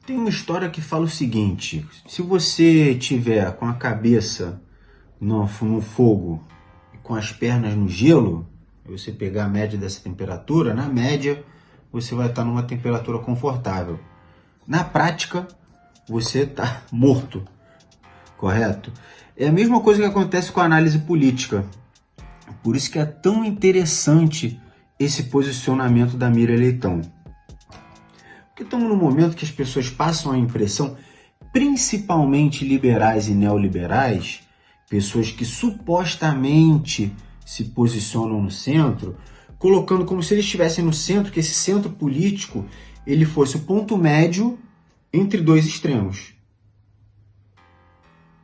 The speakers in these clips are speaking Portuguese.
Tem uma história que fala o seguinte: se você tiver com a cabeça no fogo e com as pernas no gelo, e você pegar a média dessa temperatura, na média você vai estar numa temperatura confortável. Na prática, você está morto, correto? É a mesma coisa que acontece com a análise política. Por isso que é tão interessante esse posicionamento da Miriam Leitão. Porque estamos num momento que as pessoas passam a impressão, principalmente liberais e neoliberais, pessoas que supostamente se posicionam no centro, colocando como se eles estivessem no centro, que esse centro político ele fosse o ponto médio entre dois extremos.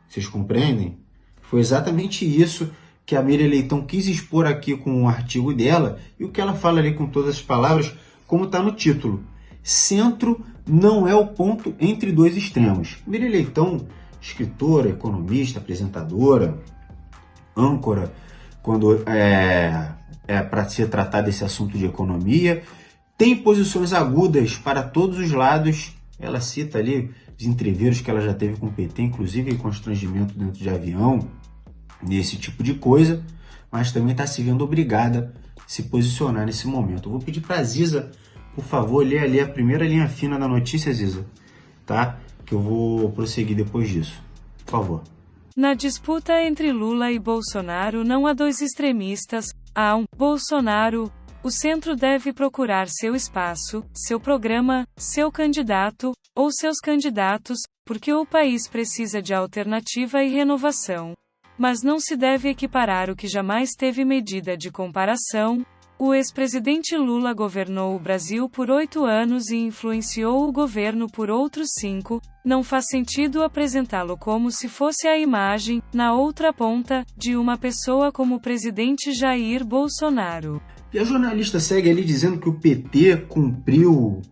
Vocês compreendem? Foi exatamente isso que a Miriam Leitão quis expor aqui com um artigo dela, e o que ela fala ali com todas as palavras, como está no título. Centro não é o ponto entre dois extremos. Miriam Leitão, escritora, economista, apresentadora, âncora, quando para se tratar desse assunto de economia, tem posições agudas para todos os lados. Ela cita ali os entreveros que ela já teve com o PT, inclusive constrangimento dentro de avião, nesse tipo de coisa, mas também está se vendo obrigada a se posicionar nesse momento. Eu vou pedir para a Ziza, por favor, ler ali a primeira linha fina da notícia, Ziza, tá? Que eu vou prosseguir depois disso. Por favor. Na disputa entre Lula e Bolsonaro não há dois extremistas, há um Bolsonaro. O centro deve procurar seu espaço, seu programa, seu candidato, ou seus candidatos, porque o país precisa de alternativa e renovação. Mas não se deve equiparar o que jamais teve medida de comparação. O ex-presidente Lula governou o Brasil por 8 anos e influenciou o governo por outros 5, não faz sentido apresentá-lo como se fosse a imagem, na outra ponta, de uma pessoa como o presidente Jair Bolsonaro. E a jornalista segue ali dizendo que o PT cumpriu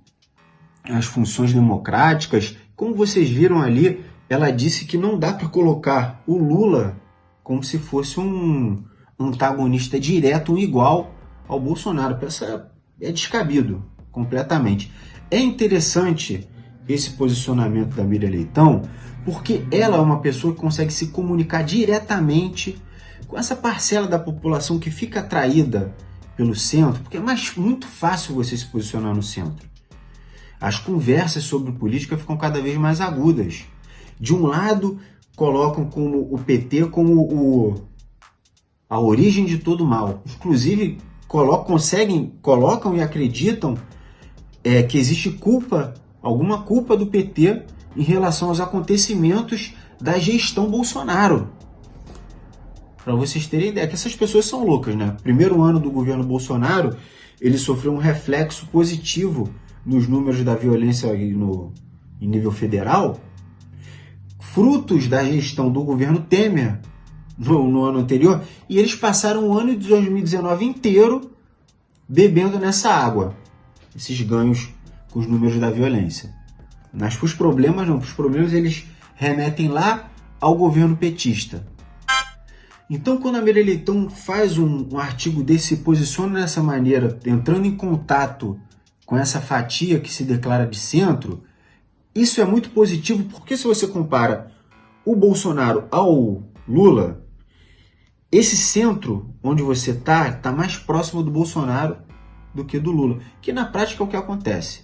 as funções democráticas. Como vocês viram ali, ela disse que não dá para colocar o Lula como se fosse um antagonista direto, um igual ao Bolsonaro. Essa é descabido, completamente. É interessante esse posicionamento da Miriam Leitão, porque ela é uma pessoa que consegue se comunicar diretamente com essa parcela da população que fica atraída pelo centro, porque é muito fácil você se posicionar no centro. As conversas sobre política ficam cada vez mais agudas. De um lado, colocam como o PT como a origem de todo mal. Inclusive, colocam e acreditam que existe alguma culpa do PT em relação aos acontecimentos da gestão Bolsonaro. Para vocês terem ideia, que essas pessoas são loucas, né? Primeiro ano do governo Bolsonaro, ele sofreu um reflexo positivo nos números da violência em nível federal, frutos da gestão do governo Temer no ano anterior, e eles passaram o ano de 2019 inteiro bebendo nessa água, esses ganhos com os números da violência. Mas para os problemas eles remetem lá ao governo petista. Então, quando a Miriam Leitão faz um artigo desse, se posiciona dessa maneira, entrando em contato com essa fatia que se declara de centro, isso é muito positivo, porque se você compara o Bolsonaro ao Lula, esse centro onde você está mais próximo do Bolsonaro do que do Lula, que na prática é o que acontece.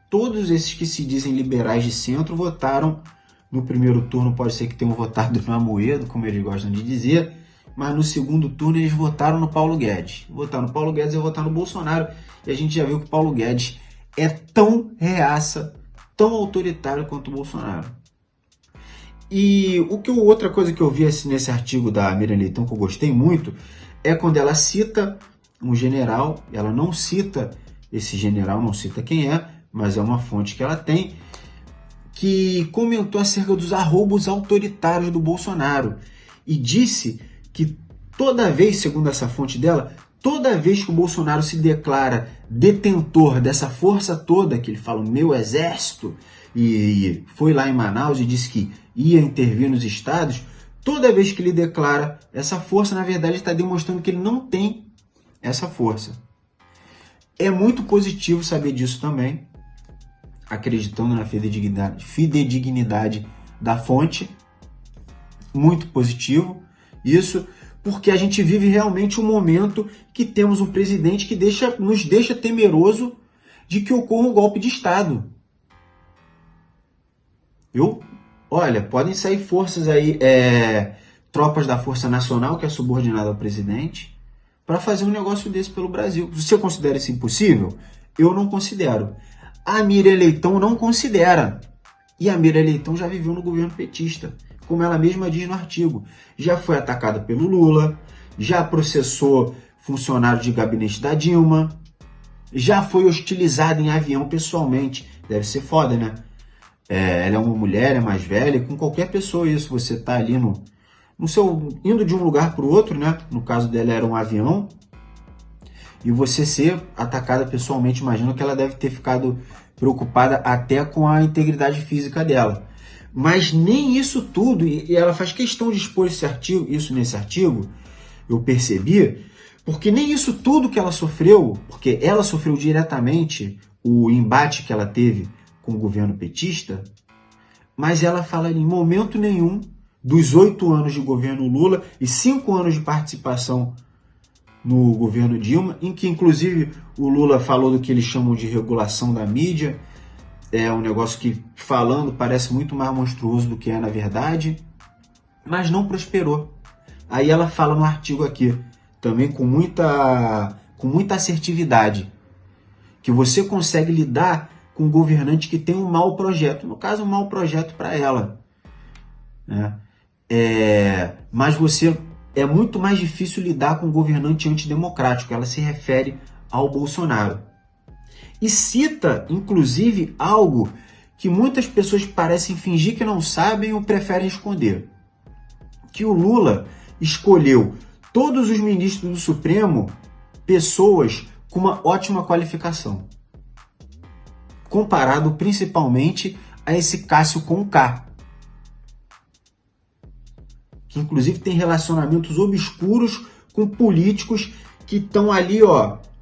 Todos esses que se dizem liberais de centro votaram no primeiro turno, pode ser que tenham votado no Amoedo, como eles gostam de dizer, mas no segundo turno eles votaram no Paulo Guedes. Votar no Paulo Guedes é votar no Bolsonaro, e a gente já viu que o Paulo Guedes é tão reaça, tão autoritário quanto o Bolsonaro. E outra coisa que eu vi nesse artigo da Miriam Leitão que eu gostei muito é quando ela cita um general. Ela não cita esse general, não cita quem é, mas é uma fonte que ela tem, que comentou acerca dos arroubos autoritários do Bolsonaro e disse que toda vez, segundo essa fonte dela, toda vez que o Bolsonaro se declara detentor dessa força toda, que ele fala o meu exército, e foi lá em Manaus e disse que ia intervir nos estados, toda vez que ele declara essa força, na verdade ele está demonstrando que ele não tem essa força. É muito positivo saber disso também. acreditando na fidedignidade da fonte. Muito positivo isso, porque a gente vive realmente um momento que temos um presidente que nos deixa temeroso de que ocorra um golpe de Estado. Olha, podem sair forças aí, tropas da Força Nacional, que é subordinada ao presidente, para fazer um negócio desse pelo Brasil. Você considera isso impossível? Eu não considero. A Miriam Leitão não considera. E a Miriam Leitão já viveu no governo petista, como ela mesma diz no artigo. Já foi atacada pelo Lula, já processou funcionário de gabinete da Dilma, já foi hostilizada em avião pessoalmente. Deve ser foda, né? Ela é uma mulher, é mais velha, com qualquer pessoa isso. Você tá ali indo de um lugar para o outro, né? No caso dela era um avião, e você ser atacada pessoalmente, imagino que ela deve ter ficado preocupada até com a integridade física dela. Mas nem isso tudo, e ela faz questão de expor isso nesse artigo, eu percebi, porque nem isso tudo que ela sofreu, porque ela sofreu diretamente o embate que ela teve com o governo petista, mas ela fala em momento nenhum dos 8 anos de governo Lula e 5 anos de participação no governo Dilma, em que inclusive o Lula falou do que eles chamam de regulação da mídia. É um negócio que, falando, parece muito mais monstruoso do que é na verdade, mas não prosperou. Aí ela fala no artigo aqui, também com muita assertividade, que você consegue lidar com um governante que tem um mau projeto, no caso um mau projeto para ela, né? Mas é muito mais difícil lidar com um governante antidemocrático. Ela se refere ao Bolsonaro. E cita, inclusive, algo que muitas pessoas parecem fingir que não sabem ou preferem esconder. Que o Lula escolheu todos os ministros do Supremo pessoas com uma ótima qualificação, comparado principalmente a esse Cássio com K, que inclusive tem relacionamentos obscuros com políticos que estão ali,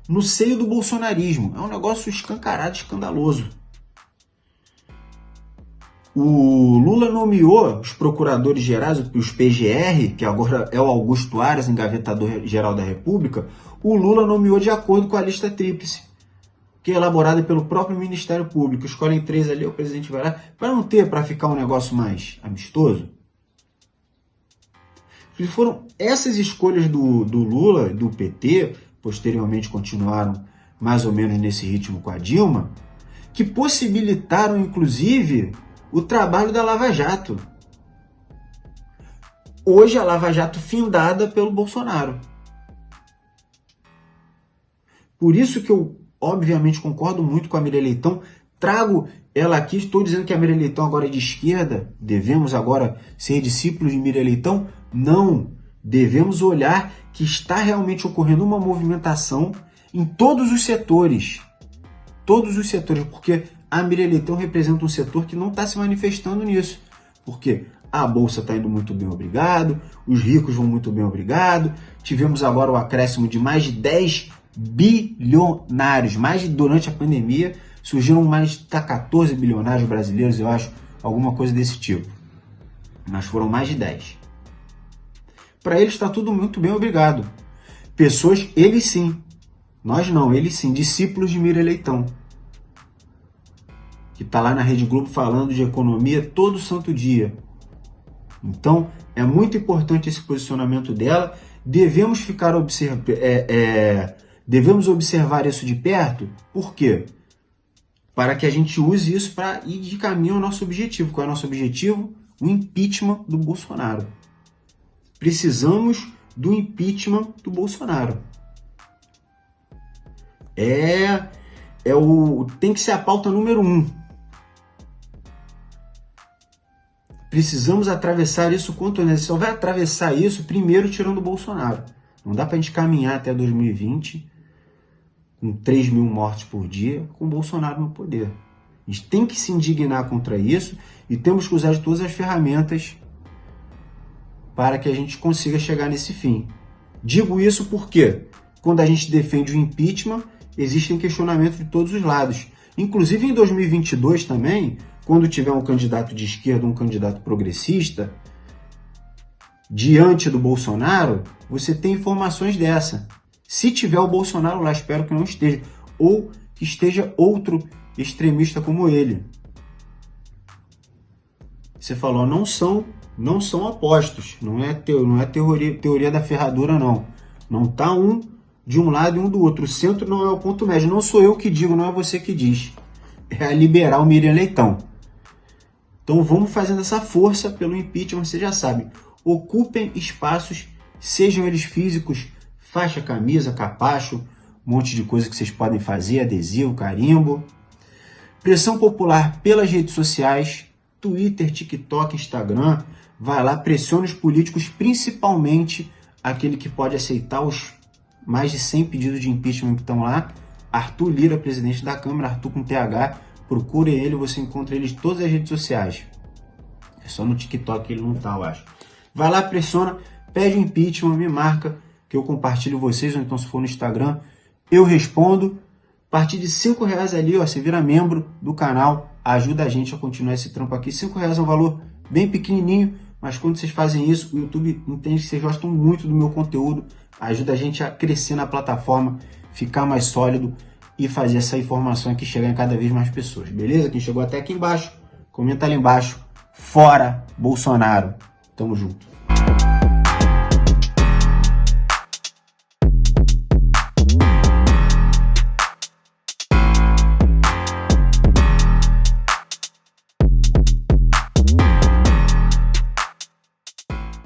no seio do bolsonarismo. É um negócio escancarado, escandaloso. O Lula nomeou os procuradores gerais, os PGR, que agora é o Augusto Aras, engavetador-geral da República. O Lula nomeou de acordo com a lista tríplice, que é elaborada pelo próprio Ministério Público. Escolhem 3 ali, o presidente vai lá, para ficar um negócio mais amistoso. E foram essas escolhas do Lula, do PT, posteriormente continuaram mais ou menos nesse ritmo com a Dilma, que possibilitaram, inclusive, o trabalho da Lava Jato. Hoje a Lava Jato findada pelo Bolsonaro. Por isso que eu, obviamente, concordo muito com a Miriam Leitão, trago ela aqui, estou dizendo que a Miriam Leitão agora é de esquerda, devemos agora ser discípulos de Miriam Leitão. Não, devemos olhar que está realmente ocorrendo uma movimentação em todos os setores, porque a Miriam Leitão representa um setor que não está se manifestando nisso, porque a Bolsa está indo muito bem, obrigado, os ricos vão muito bem, obrigado, tivemos agora o acréscimo de mais de 10 bilionários, durante a pandemia, surgiram mais de 14 bilionários brasileiros, eu acho, alguma coisa desse tipo, mas foram mais de 10. Para eles está tudo muito bem, obrigado. Pessoas, eles sim, nós não, eles sim, discípulos de Miriam Leitão, que está lá na Rede Globo falando de economia todo santo dia. Então, é muito importante esse posicionamento dela. Devemos devemos observar isso de perto. Por quê? Para que a gente use isso para ir de caminho ao nosso objetivo. Qual é o nosso objetivo? O impeachment do Bolsonaro. Precisamos do impeachment do Bolsonaro. Tem que ser a pauta número 1. Precisamos atravessar isso quanto antes. Só vai atravessar isso primeiro tirando o Bolsonaro. Não dá para a gente caminhar até 2020 com 3 mil mortes por dia com o Bolsonaro no poder. A gente tem que se indignar contra isso e temos que usar de todas as ferramentas para que a gente consiga chegar nesse fim. Digo isso porque, quando a gente defende o impeachment, existem questionamentos de todos os lados. Inclusive em 2022 também, quando tiver um candidato de esquerda, um candidato progressista, diante do Bolsonaro, você tem informações dessa. Se tiver o Bolsonaro lá, espero que não esteja, ou que esteja outro extremista como ele. Você falou, não são opostos, não é teoria da ferradura, não. Não tá um de um lado e um do outro. O centro não é o ponto médio. Não sou eu que digo, não é você que diz. É a liberal Miriam Leitão. Então vamos fazendo essa força pelo impeachment, você já sabe. Ocupem espaços, sejam eles físicos, faixa, camisa, capacho, um monte de coisa que vocês podem fazer, adesivo, carimbo. Pressão popular pelas redes sociais, Twitter, TikTok, Instagram. Vai lá, pressione os políticos, principalmente aquele que pode aceitar os mais de 100 pedidos de impeachment que estão lá. Arthur Lira, presidente da Câmara, Arthur com TH. Procure ele, você encontra ele em todas as redes sociais. É só no TikTok que ele não tá, eu acho. Vai lá, pressiona, pede impeachment, me marca, que eu compartilho vocês, ou então se for no Instagram, eu respondo. A partir de R$5 ali, ó, você vira membro do canal, ajuda a gente a continuar esse trampo aqui. R$5 é um valor bem pequenininho, mas quando vocês fazem isso, o YouTube entende que vocês gostam muito do meu conteúdo, ajuda a gente a crescer na plataforma, ficar mais sólido e fazer essa informação aqui chegar em cada vez mais pessoas, beleza? Quem chegou até aqui embaixo, comenta ali embaixo, fora Bolsonaro. Tamo junto.